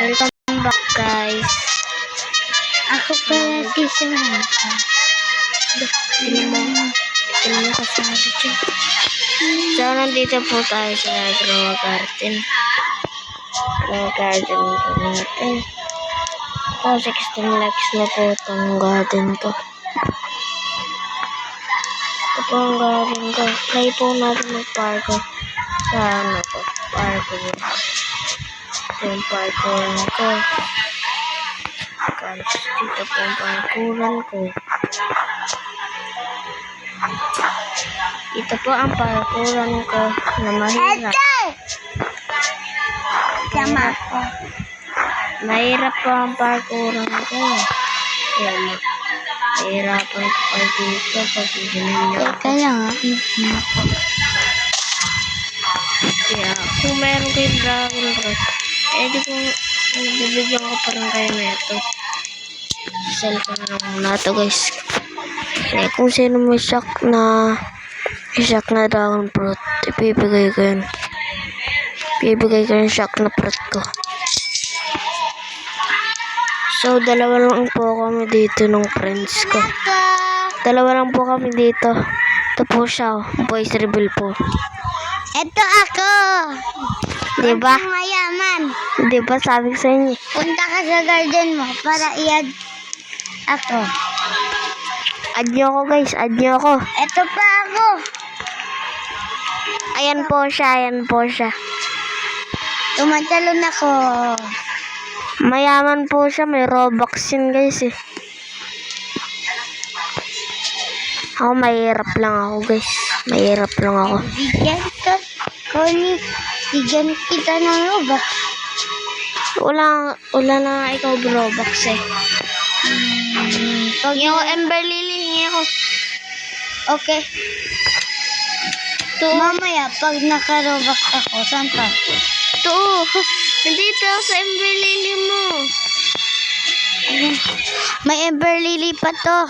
Welcome back, guys. Ako pala si Samantha. Tingnan mo kasali dyan. So, nandito po tayo sa Grow Garden. Grow Garden po natin. So, 16 likes na po itong garden ko. Ito po ang garden ko. Play po natin ng parko. Sa ano ko? Parko ko. Ito yung parkuran ko. Guys, dito po ang parkuran ko. Ito po ang parkuran ko na mahirap. Tama ko. Mahirap po ang parkuran ko. Kaya mahirapan po kayo dito pag ginanyo. Kaya nga. Kaya kung meron kayong dragon fruit, di ko bibigyan ko pa rin kayo na ito. Sell ko na lang muna ito, guys. Kung sino may shock na dragon fruit, ibibigay ko yun. Ibibigay ko yung shock na fruit ko. So, dalawa lang po kami dito ng friends ko. Dalawa lang po kami dito. Ito po siya, boys reveal po. Ito ako. Diba? Mayaman. Diba sabi ko sa inyo? Punta ka sa garden mo para i-add ako. Add nyo ako, guys. Add nyo ako. Ito pa ako. Ayan po siya. Ayan po siya. Tumatalon ako. Mayaman po siya. May Robux yun, guys, eh. Ako, mahirap lang ako, guys. Mahirap lang ako. Bigyan kita ng Robux. Wala na nga ikaw Robux, eh. Hingi ako, Ember Lily. Hingi ako. Okay. Mamaya, pag naka-Robux ako, saan pa? Ito, nandito sa Ember Lily mo. Ayan. May Ember Lily pa to.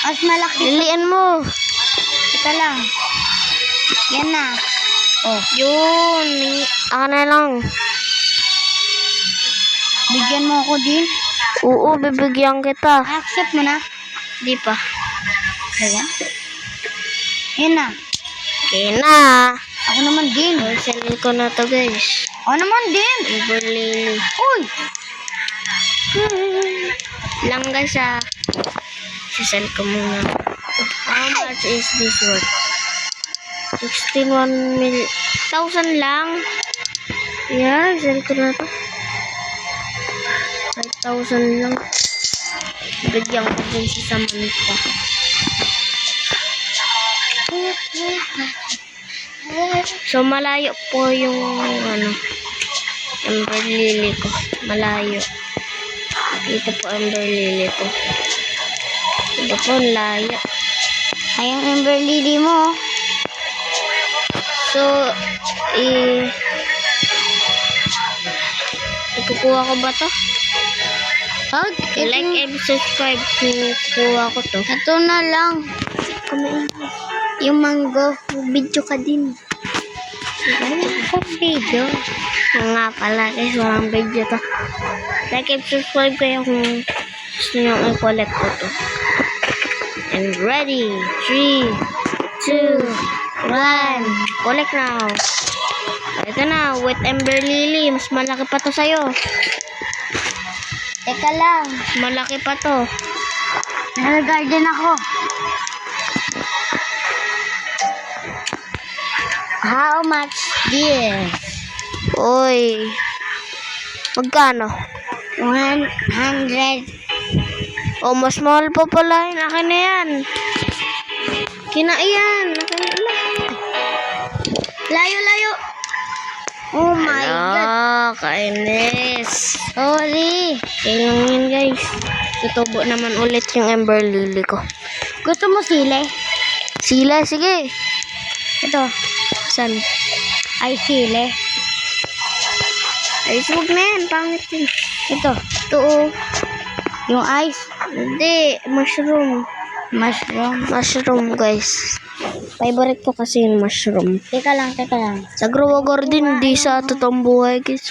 Mas malaki. Lilian mo. Ito lang. Yan na. Oh. Yun. Ako na lang. Bigyan mo ako din. Oo, bibigyan kita. Accept mo na. Di pa. Ayan. Yan na. Okay na. Ako naman din. Sell ko na to, guys. Ako naman din. Ember Lily. Uy. Lang, guys, ah. Sisell ko muna. How much is this worth? 1,000 lang. Yeah, sell ko na to. 5,000 lang. Bigyan ko din si Samantha. So, malayo po yung Ember Lily ko. Malayo. Dito po Ember Lily ko. Ito po, layo. Ayang Ember Lily mo. So, ikukuha ko ba to? Hug? Like and subscribe. Kukuha ko to. Ito na lang. Yung mango. Video ka din. Video. Nga pala, guys, walang video to. Like and subscribe kayo kung gusto nyo i-collect ko to. And ready. 3, 2, 1. Collect now. Ito na, with Ember Lily. Mas malaki pa to sa'yo. Teka lang. Mas malaki pa to. Nag-garden ako. How much this? Uy. Magkano? 100. Oh, mas mahal pa pala yun. Akin na yan. Kinaiyan. Akin na. Layo. Oh my God. Kainis. Sorry. Kaya lang yun, guys. Tutubo naman ulit yung Ember Lily ko. Gusto mo sile? Sila, sige. Ito. Saan? Ay, sile. Ay, huwag na yan. Pangit yun. Ito. Yung ice. Hindi. Mushroom. Mushroom. Mushroom, guys. Favorite ko kasi yung mushroom. Teka lang. Sa Grow Garden, di sa totoong buhay guys.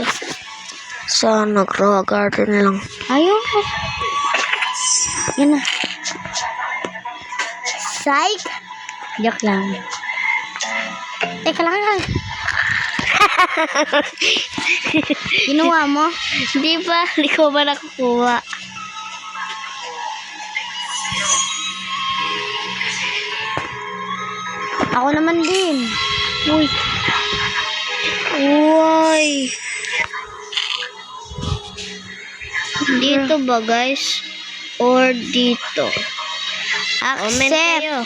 Sa nag-Grow Garden lang. Ayoko. Yan na. Psych! Joke lang. Teka lang. Kinuha mo? Di ba? Hindi ko ba nakukuha? Ako naman din. Uy. Uy. Dito ba guys? Or dito? Comment kayo.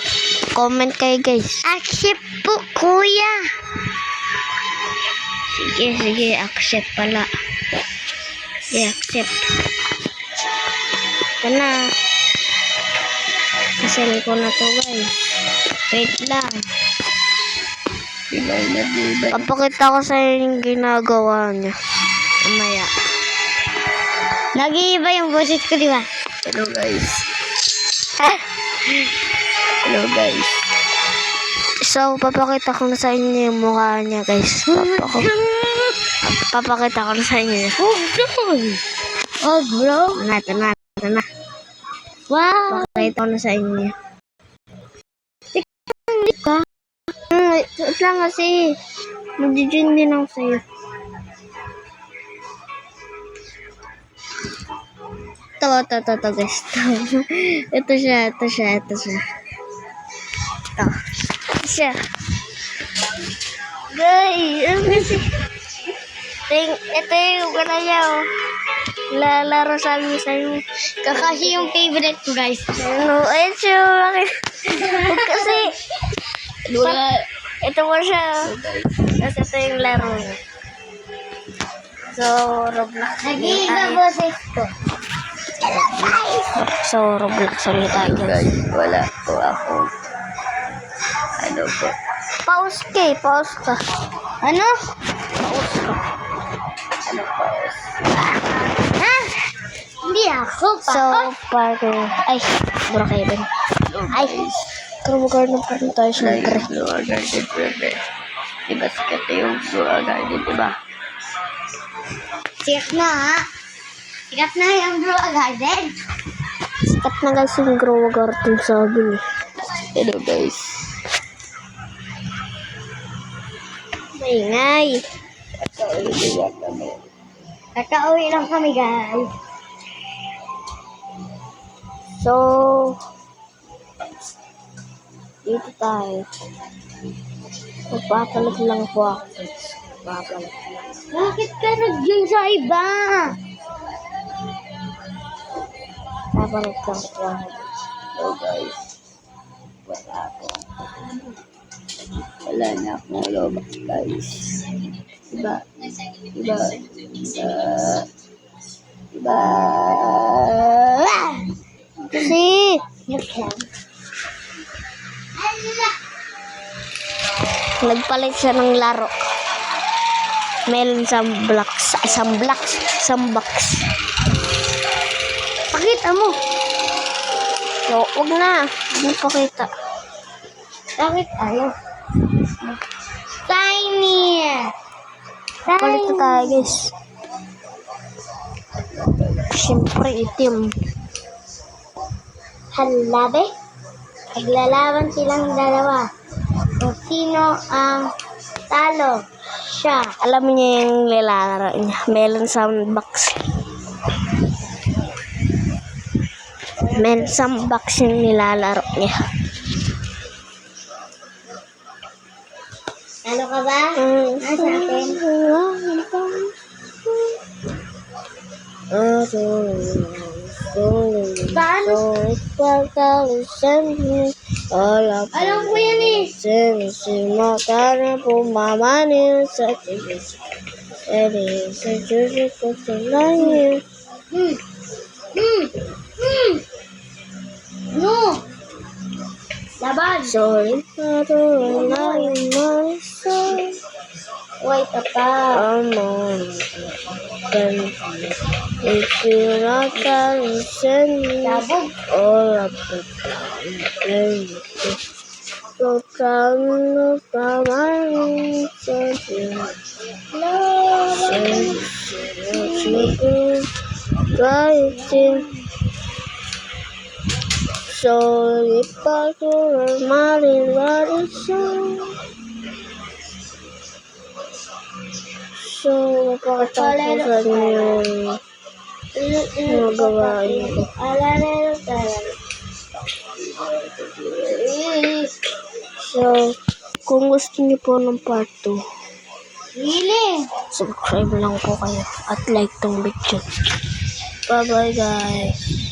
Comment kayo guys. Accept po, kuya. Sige. Accept pala. Sige, accept. Ito na. Sasali ko na to guys. Wait lang. Papakita ko sa inyo yung ginagawa niya. Mamaya. Nag-iiba yung boses ko, di ba? Hello guys. Hello guys. So, papakita ko na sa inyo yung mukha niya guys. Papakita ko na sa inyo. Oh, bro. Ito na. Wow. Papakita ko na sa inyo. Ka? Ito lang kasi. Mag-join din ako sa'yo. Ito guys. Ito siya. Ito siya. Guys, ito yung gana niya, oh. Lalaro sabi sa'yo. Kakashi yung favorite ko, guys. Ano? Ayun siya. Bakit? Kasi, ito mo siya. Tapos ito yung laro niya. So, Roblox. Nag-iiba boses ko. So, Roblox ulit tayo. Guys, wala po ako. Ano po? Pause ka. Ano? Ha? Hindi ako pa. So, parang, ay, bura kayo din. Ay, Grow Garden pa rin tayo, syempre. Guys, Blue Garden, bebe. Diba sikat yung Blue Garden, diba? Sikat na, ha? Sikat na yung Blue Garden. Sikat na guys yung Grow Garden sabi niya. Hello guys. Maingay. Kakauwi lang kami, guys. So, dito tayo. Magpapalit lang po ako. Magpapalit lang. Bakit ka nag-join sa iba? Papalit lang po ako. Hello guys. Wala ako. Wala na akong Robux guys. Diba? Kasi, nagpalit siya ng laro. Meron isang box. Pakita mo. So, wag na. Hindi pakita. Bakit ano? Tiny. Palit na tayo, guys. Siyempre, itim. Halabe? Naglalaban silang dalawa. Kung sino ang talo, siya. Alam niya yung nilalaro niya. Melon Sandbox. Melon Sandbox yung nilalaro niya. Talo ka ba? Nasa akin. Paano? Alam ko yan eh. No. Laban. Wait, apa? If you not listen, Labog. all of the time. So, trying to find something. So, if I could remind what it's so, mapakatapos yung mga gawain ko. So, kung gusto niyo po ng part 2, subscribe lang po kayo at like tong video. Bye-bye guys!